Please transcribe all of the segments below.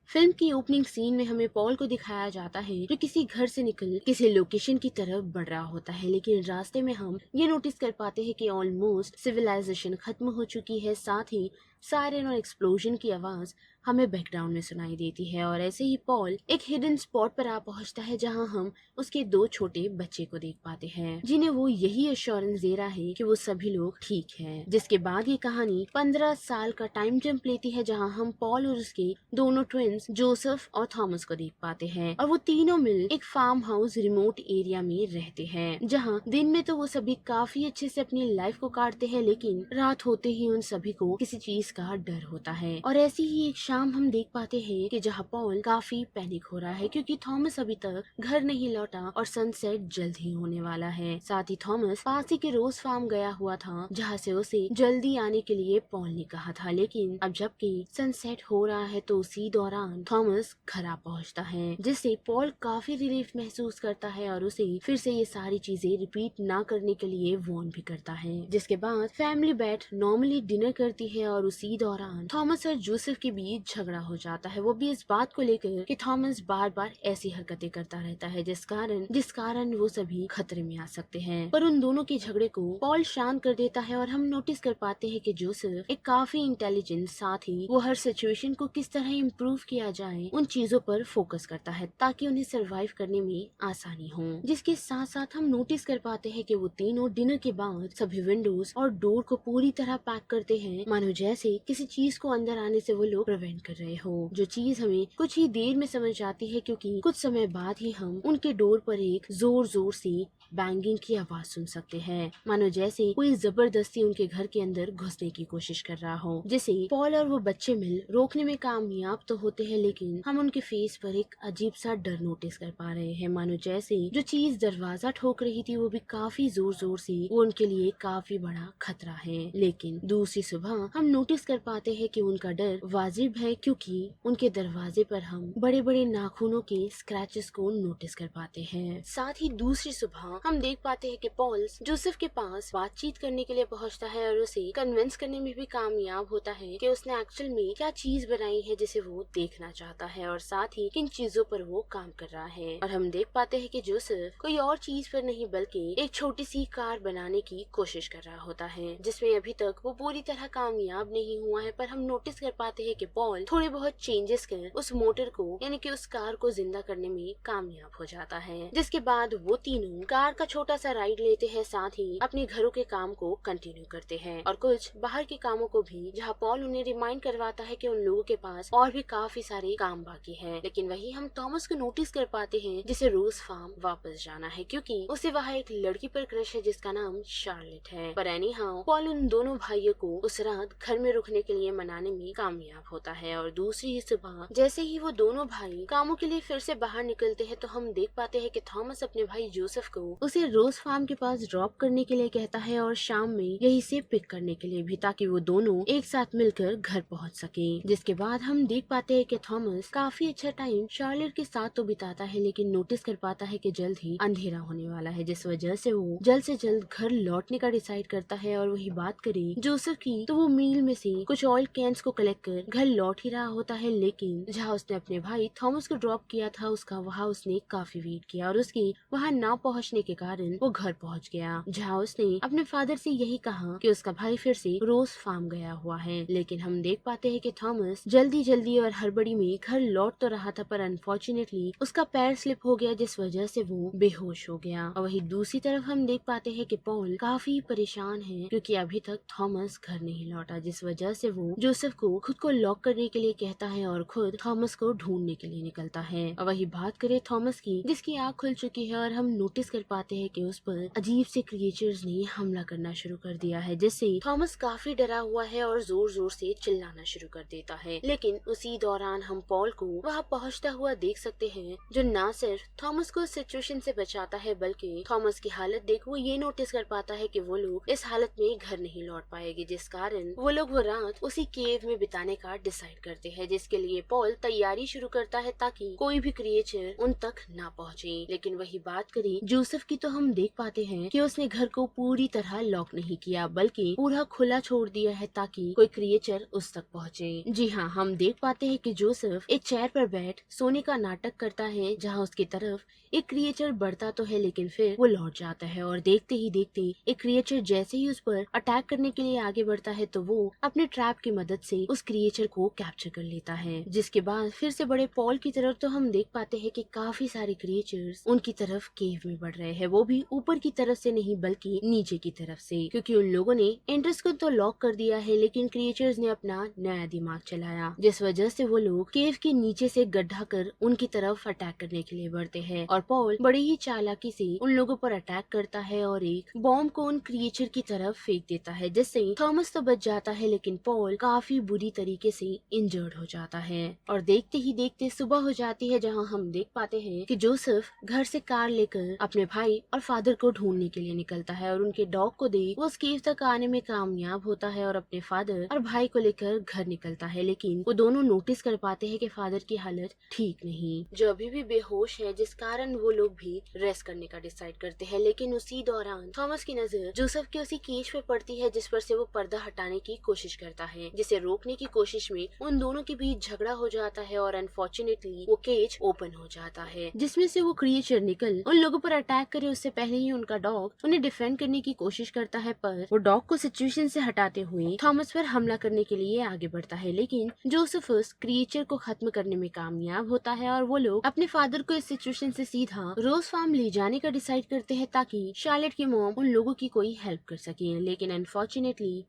Film की opening scene में हमें पॉल को दिखाया जाता है जो किसी घर से निकल किसी लोकेशन की तरफ बढ़ रहा होता है, लेकिन रास्ते में हम ये नोटिस कर पाते हैं कि ऑलमोस्ट सिविलाइजेशन खत्म हो चुकी है। साथ ही सायरन और एक्सप्लोजन की आवाज हमें बैकग्राउंड में सुनाई देती है और ऐसे ही पॉल एक हिडन स्पॉट पर आ पहुंचता है जहां हम उसके दो छोटे बच्चे को देख पाते हैं, जिन्हें वो यही एश्योरेंस दे रहा है कि वो सभी लोग ठीक हैं। जिसके बाद ये कहानी 15 साल का टाइम जंप लेती है जहां हम पॉल और उसके दोनों ट्विंस जोसेफ और थॉमस को देख पाते हैं और वो तीनों मिल एक फार्म हाउस रिमोट एरिया में रहते हैं, जहां दिन में तो वो सभी काफी अच्छे से अपनी लाइफ को काटते हैं, लेकिन रात होते ही उन सभी को किसी चीज का डर होता है। और ऐसी ही एक शाम हम देख पाते हैं कि जहां पॉल काफी पैनिक हो रहा है क्योंकि थॉमस अभी तक घर नहीं लौटा और सनसेट जल्द ही होने वाला है। साथ ही थॉमस पास ही के रोज फार्म गया हुआ था जहाँ से उसे जल्दी आने के लिए पॉल ने कहा था, लेकिन अब जबकि सनसेट हो रहा है तो उसी दौरान थॉमस घर आ पहुंचता है, जिससे पॉल काफी रिलीफ महसूस करता है और उसे फिर से ये सारी चीजें रिपीट ना करने के लिए वार्न भी करता है। जिसके बाद फैमिली बैठ नॉर्मली डिनर करती है और उसी दौरान थॉमस और जोसेफ के बीच झगड़ा हो जाता है, वो भी इस बात को लेकर कि थॉमस बार बार ऐसी हरकतें करता रहता है जिस कारण वो सभी खतरे में आ सकते हैं। पर उन दोनों के झगड़े को पॉल शांत कर देता है और हम नोटिस कर पाते हैं कि जोसेफ एक काफी इंटेलिजेंट, साथ ही वो हर सिचुएशन को किस तरह इम्प्रूव किया जाए उन चीजों पर फोकस करता है ताकि उन्हें सरवाइव करने में आसानी हो। जिसके साथ साथ हम नोटिस कर पाते हैं कि वो तीनों डिनर के बाद सभी विंडोज और डोर को पूरी तरह पैक करते हैं, मानो जैसे किसी चीज को अंदर आने से वो लोग प्रिवेंट कर रहे हो। जो चीज हमें कुछ ही देर में समझ आती है क्योंकि कुछ समय बाद ही हम उनके डोर पर एक जोर जोर से बैंगिंग की आवाज सुन सकते हैं, मानो जैसे कोई जबरदस्ती उनके घर के अंदर घुसने की कोशिश कर रहा हो, जिसे पॉल और वो बच्चे मिल रोकने में कामयाब तो होते हैं, लेकिन हम उनके फेस पर एक अजीब सा डर नोटिस कर पा रहे हैं, मानो जैसे जो चीज दरवाजा ठोक रही थी वो भी काफी जोर जोर से वो उनके लिए काफी बड़ा खतरा है। लेकिन दूसरी सुबह हम नोटिस कर पाते हैं कि उनका डर वाजिब है क्योंकि उनके दरवाजे पर हम बड़े बड़े नाखूनों के स्क्रैचेस को नोटिस कर पाते हैं। साथ ही दूसरी सुबह हम देख पाते हैं कि पॉल जोसेफ के पास बातचीत करने के लिए पहुंचता है और उसे कन्विंस करने में भी कामयाब होता है कि उसने एक्चुअल में क्या चीज बनाई है जिसे वो देखना चाहता है और साथ ही किन चीजों पर वो काम कर रहा है। और हम देख पाते हैं कि जोसेफ कोई और चीज पर नहीं बल्कि एक छोटी सी कार बनाने की कोशिश कर रहा होता है, जिसमें अभी तक वो पूरी तरह कामयाब नहीं हुआ है। पर हम नोटिस कर पाते हैं कि पॉल थोड़े बहुत चेंजेस कर उस मोटर को यानी कि उस कार को जिंदा करने में कामयाब हो जाता है। जिसके बाद वो तीनों कार का छोटा सा राइड लेते हैं, साथ ही अपने घरों के काम को कंटिन्यू करते हैं और कुछ बाहर के कामों को भी, जहाँ पॉल उन्हें रिमाइंड करवाता है कि उन लोगों के पास और भी काफी सारे काम बाकी हैं। लेकिन वही हम थॉमस को नोटिस कर पाते हैं जिसे रोज फार्म वापस जाना है क्योंकि उसे वहाँ एक लड़की पर क्रश है जिसका नाम शार्लेट है। पर एनी हाउ पॉल उन दोनों भाइयों को उस रात घर में रुकने के लिए मनाने में कामयाब होता है और दूसरी ही सुबह जैसे ही वो दोनों भाई कामों के लिए फिर से बाहर निकलते हैं तो हम देख पाते हैं कि थॉमस अपने भाई जोसेफ को उसे रोज फार्म के पास ड्रॉप करने के लिए कहता है और शाम में यही से पिक करने के लिए भी, ताकि वो दोनों एक साथ मिलकर घर पहुंच सके। जिसके बाद हम देख पाते हैं कि थॉमस काफी अच्छा टाइम शार्लेट के साथ तो बिताता है, लेकिन नोटिस कर पाता है कि जल्द ही अंधेरा होने वाला है, जिस वजह से वो जल्द से जल्द घर लौटने का डिसाइड करता है। और वही बात करें जोसेफ की तो वो मील में से कुछ ऑयल कैंस को कलेक्ट कर घर लौट ही रहा होता है, लेकिन जहाँ उसने अपने भाई थॉमस को ड्रॉप किया था उसका वहाँ उसने काफी वेट किया और उसकी वहाँ ना पहुँचने के कारण वो घर पहुंच गया, जहां उसने अपने फादर से यही कहा कि उसका भाई फिर से रोज फार्म गया हुआ है। लेकिन हम देख पाते हैं कि थॉमस जल्दी जल्दी और हड़बड़ी में घर लौट तो रहा था, पर अनफॉर्चुनेटली उसका पैर स्लिप हो गया जिस वजह से वो बेहोश हो गया। और वही दूसरी तरफ हम देख पाते हैं कि पॉल काफी परेशान है क्योंकि अभी तक थॉमस घर नहीं लौटा, जिस वजह से वो जोसेफ को खुद को लॉक करने के लिए कहता है और खुद थॉमस को ढूंढने के लिए निकलता है। और वही बात करें थॉमस की, जिसकी आँख खुल चुकी है और हम नोटिस कर पाते हैं कि उस पर अजीब से क्रिएचर्स ने हमला करना शुरू कर दिया है, जिससे थॉमस काफी डरा हुआ है और जोर जोर से चिल्लाना शुरू कर देता है। लेकिन उसी दौरान हम पॉल को वहां पहुंचता हुआ देख सकते हैं, जो न सिर्फ थॉमस को इस सिचुएशन से बचाता है बल्कि थॉमस की हालत देख वो ये नोटिस कर पाता है कि वो लोग इस हालत में घर नहीं लौट पाएंगे, जिस कारण वो लोग वो रात उसी केव में बिताने का डिसाइड करते हैं, जिसके लिए पॉल तैयारी शुरू करता है ताकि कोई भी क्रिएचर उन तक ना पहुंचे। लेकिन वही बात करें जोसेफ की तो हम देख पाते हैं कि उसने घर को पूरी तरह लॉक नहीं किया बल्कि पूरा खुला छोड़ दिया है ताकि कोई क्रिएचर उस तक पहुंचे। जी हाँ, हम देख पाते हैं कि जोसेफ एक चेयर पर बैठ सोने का नाटक करता है, जहाँ उसकी तरफ एक क्रिएचर बढ़ता तो है लेकिन फिर वो लौट जाता है और देखते ही देखते एक क्रिएचर जैसे ही उस पर अटैक करने के लिए आगे बढ़ता है तो वो अपने ट्रैप की मदद से उस क्रिएचर को कैप्चर कर लेता है। जिसके बाद फिर से बड़े पॉल की तरफ तो हम देख पाते हैं कि काफी सारे क्रिएचर्स उनकी तरफ केव में बढ़ रहे हैं, वो भी ऊपर की तरफ से नहीं बल्कि नीचे की तरफ से, क्योंकि उन लोगों ने एंट्रेंस को तो लॉक कर दिया है लेकिन क्रिएचर्स ने अपना नया दिमाग चलाया, जिस वजह से वो लोग केव के नीचे से गड्ढा कर उनकी तरफ अटैक करने के लिए बढ़ते हैं। और पॉल बड़ी ही चालाकी से उन लोगों पर अटैक करता है और एक बॉम्ब को उन क्रिएचर की तरफ फेंक देता है, जिससे थॉमस तो बच जाता है लेकिन पॉल काफी बुरी तरीके से इंजर्ड हो जाता है। और देखते ही देखते सुबह हो जाती है, जहां हम देख पाते हैं कि जोसेफ घर से कार लेकर अपने भाई और फादर को ढूंढने के लिए निकलता है और उनके डॉग को देख वो उस केव तक आने में कामयाब होता है और अपने फादर और भाई को लेकर घर निकलता है। लेकिन वो दोनों नोटिस कर पाते हैं कि फादर की हालत ठीक नहीं, जो अभी भी बेहोश है, जिस कारण वो लोग भी रेस्ट करने का डिसाइड करते हैं। लेकिन उसी दौरान थॉमस की नजर जोसेफ के उसी केज पे पड़ती है जिस पर से वो पर्दा हटाने की कोशिश करता है, जिसे रोकने की कोशिश में उन दोनों के बीच झगड़ा हो जाता है और अनफॉर्चुनेटली वो केज ओपन हो जाता है, जिसमें से वो क्रिएचर निकल उन लोगों पर अटैक करे उससे पहले ही उनका डॉग उन्हें डिफेंड करने की कोशिश करता है, पर वो डॉग को सिचुएशन से हटाते हुए थॉमस पर हमला करने के लिए आगे बढ़ता है। लेकिन जोसेफ उस क्रिएचर को खत्म करने में कामयाब होता है और वो लोग अपने फादर को इस सिचुएशन से सीधा रोज फार्म ले जाने का डिसाइड करते हैं ताकि शार्लेट की मॉम उन लोगों की कोई हेल्प कर सके। लेकिन अनफॉर्चुनेटली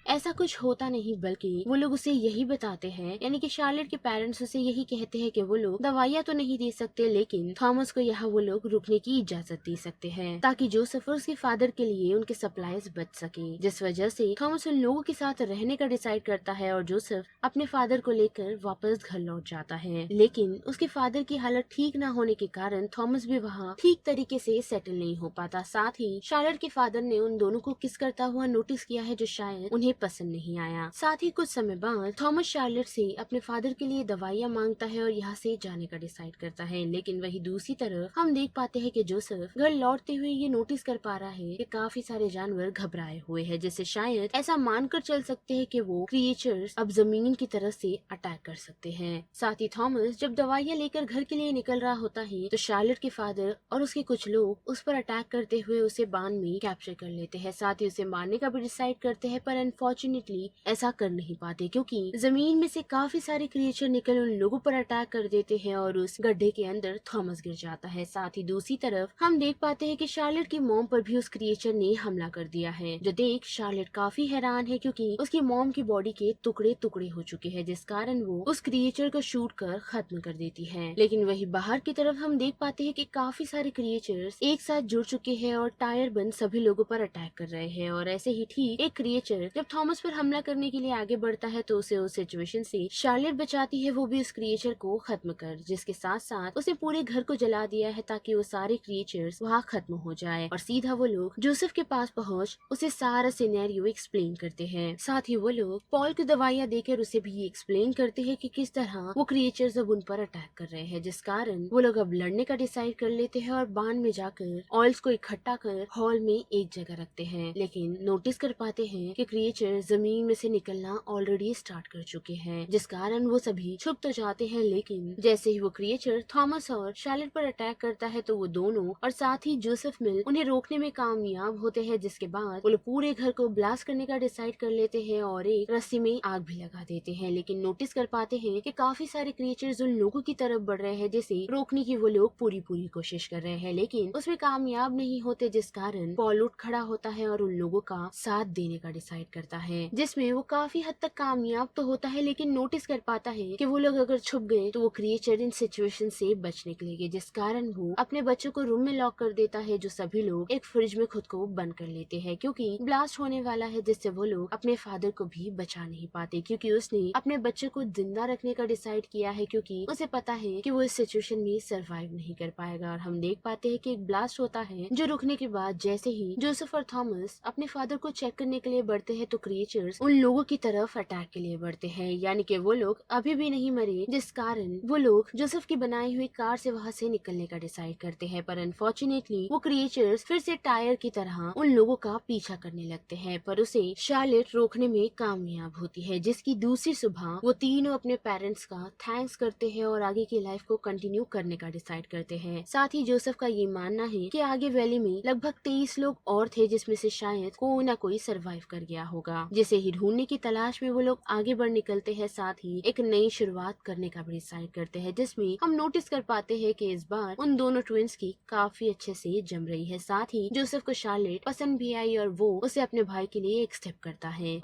ऐसा कुछ होता नहीं, बल्कि वो लोग उसे यही बताते हैं, यानी कि शार्लेट के पेरेंट्स उसे यही कहते हैं कि वो लोग दवाइयाँ तो नहीं दे सकते लेकिन थॉमस को यहाँ वो लोग रुकने की इजाजत दे सकते हैं ताकि जोसेफ और उसके फादर के लिए उनके सप्लाईज बच सके। जिस वजह से थॉमस उन लोगों के साथ रहने का डिसाइड करता है और जोसेफ अपने फादर को लेकर वापस घर लौट जाता है। लेकिन उसके फादर की हालत ठीक न होने के कारण थॉमस भी वहाँ ठीक तरीके से सेटल नहीं हो पाता। साथ ही शार्लेट के फादर ने उन दोनों को किस करता हुआ नोटिस किया है, जो शायद उन्हें पसंद नहीं आया। साथ ही कुछ समय बाद थॉमस शार्लेट से अपने फादर के लिए दवाइयाँ मांगता है और यहाँ से जाने का डिसाइड करता है। लेकिन वही दूसरी तरफ हम देख पाते हैं कि जोसेफ घर लौटते हुए ये नोटिस कर पा रहा है कि काफी सारे जानवर घबराए हुए हैं, जिससे शायद ऐसा मानकर चल सकते हैं कि वो क्रिएचर्स अब जमीन की तरफ से अटैक कर सकते हैं। साथ ही थॉमस जब दवाइयाँ लेकर घर के लिए निकल रहा होता है तो शार्लेट के फादर और उसके कुछ लोग उस पर अटैक करते हुए उसे बांध में कैप्चर कर लेते हैं। साथ ही उसे मारने का भी डिसाइड करते हैं, पर अनफॉर्चुनेटली ऐसा कर नहीं पाते क्योंकि जमीन में से काफी सारे क्रिएचर निकल उन लोगों पर अटैक कर देते हैं और उस गड्ढे के अंदर थॉमस गिर जाता है। साथ ही दूसरी तरफ हम देख पाते हैं कि शार्लेट की मॉम पर भी उस क्रिएचर ने हमला कर दिया है, जो देख शार्लेट काफी हैरान है क्योंकि उसकी मॉम की बॉडी के टुकड़े टुकड़े हो चुके हैं, जिस कारण वो उस क्रिएचर को शूट कर खत्म कर देती है। लेकिन वही बाहर की तरफ हम देख पाते हैं कि काफी सारे क्रिएचर्स एक साथ जुड़ चुके हैं और टायर बंद सभी लोगों पर अटैक कर रहे हैं। और ऐसे ही ठीक एक क्रिएचर जब थॉमस पर हमला करने के लिए आगे बढ़ता है तो उसे उस सिचुएशन से शार्लेट बचाती है, वो भी उस क्रिएचर को खत्म कर, जिसके साथ साथ उसे पूरे घर को जला दिया है ताकि वो सारे क्रिएचर्स वहाँ खत्म हो जाए। और सीधा वो लोग जोसेफ के पास पहुँच उसे सारा सिनेरियो एक्सप्लेन करते हैं। साथ ही वो लोग पॉल की दवाइयाँ देकर उसे भी एक्सप्लेन करते हैं कि किस तरह वो क्रिएचर्स अब उन पर अटैक कर रहे हैं, जिस कारण वो लोग अब लड़ने का डिसाइड कर लेते हैं और बांध में जाकर ऑयल्स को इकट्ठा कर हॉल में एक जगह रखते हैं। लेकिन नोटिस कर पाते हैं कि क्रिएचर जमीन में से निकलना ऑलरेडी स्टार्ट कर चुके हैं, जिस कारण वो सभी छुप तो जाते हैं। लेकिन जैसे ही वो क्रिएचर थॉमस और शार्लेट पर अटैक करता है तो वो दोनों और साथ ही जोसेफ मिल उन्हें रोकने में कामयाब होते हैं, जिसके बाद वो लोग पूरे घर को ब्लास्ट करने का डिसाइड कर लेते हैं और एक रस्सी में आग भी लगा देते हैं। लेकिन नोटिस कर पाते हैं कि काफी सारे क्रिएचर्स उन लोगों की तरफ बढ़ रहे हैं, जिसे रोकने की वो लोग पूरी कोशिश कर रहे हैं, लेकिन उसमें कामयाब नहीं होते, जिस कारण पॉल उठ खड़ा होता है और उन लोगों का साथ देने का डिसाइड करता है, जिसमें वो काफी हद तक कामयाब तो होता है। लेकिन नोटिस कर पाता है कि वो लोग अगर छुप गए तो वो क्रिएचर इन सिचुएशन से बच निकलेंगे, जिस कारण वो अपने बच्चों को रूम में लॉक कर देता है, जो सभी लोग एक फ्रिज में खुद को बंद कर लेते हैं क्योंकि ब्लास्ट होने वाला है, जिससे वो लोग अपने फादर को भी बचा नहीं पाते क्योंकि उसने अपने बच्चे को जिंदा रखने का डिसाइड किया है क्योंकि उसे पता है कि वो इस सिचुएशन में सरवाइव नहीं कर पाएगा। और हम देख पाते हैं कि एक ब्लास्ट होता है, जो रुकने के बाद जैसे ही जोसेफ और थॉमस अपने फादर को चेक करने के लिए बढ़ते हैं तो क्रिएचर्स उन लोगों की तरफ अटैक के लिए बढ़ते हैं, यानी कि वो लोग अभी भी नहीं मरे, जिस कारण वो लोग जोसेफ की बनाई हुई कार से वहाँ से निकलने का डिसाइड करते हैं। पर अनफॉर्चुनेटली वो क्रिएचर्स फिर से टायर की तरह उन लोगों का पीछा करने लगते हैं, पर उसे शार्लेट रोकने में कामयाब होती है, जिसकी दूसरी सुबह वो तीनों अपने पेरेंट्स का थैंक्स करते हैं और आगे की लाइफ को कंटिन्यू करने का डिसाइड करते हैं। साथ ही जोसेफ का ये मानना है कि आगे वैली में लगभग 23 लोग और थे, जिसमें से शायद कोई ना कोई सरवाइव कर गया होगा, जिसे ही ढूंढने की तलाश में वो लोग आगे बढ़ निकलते हैं। साथ ही एक नई शुरुआत करने का भी डिसाइड करते हैं, जिसमें हम नोटिस कर पाते हैं कि इस बार उन दोनों ट्विंस की काफी अच्छे से जम रही है। साथ ही जोसेफ को शार्लेट पसंद भी आई और वो उसे अपने भाई के लिए एक्सेप्ट करता है।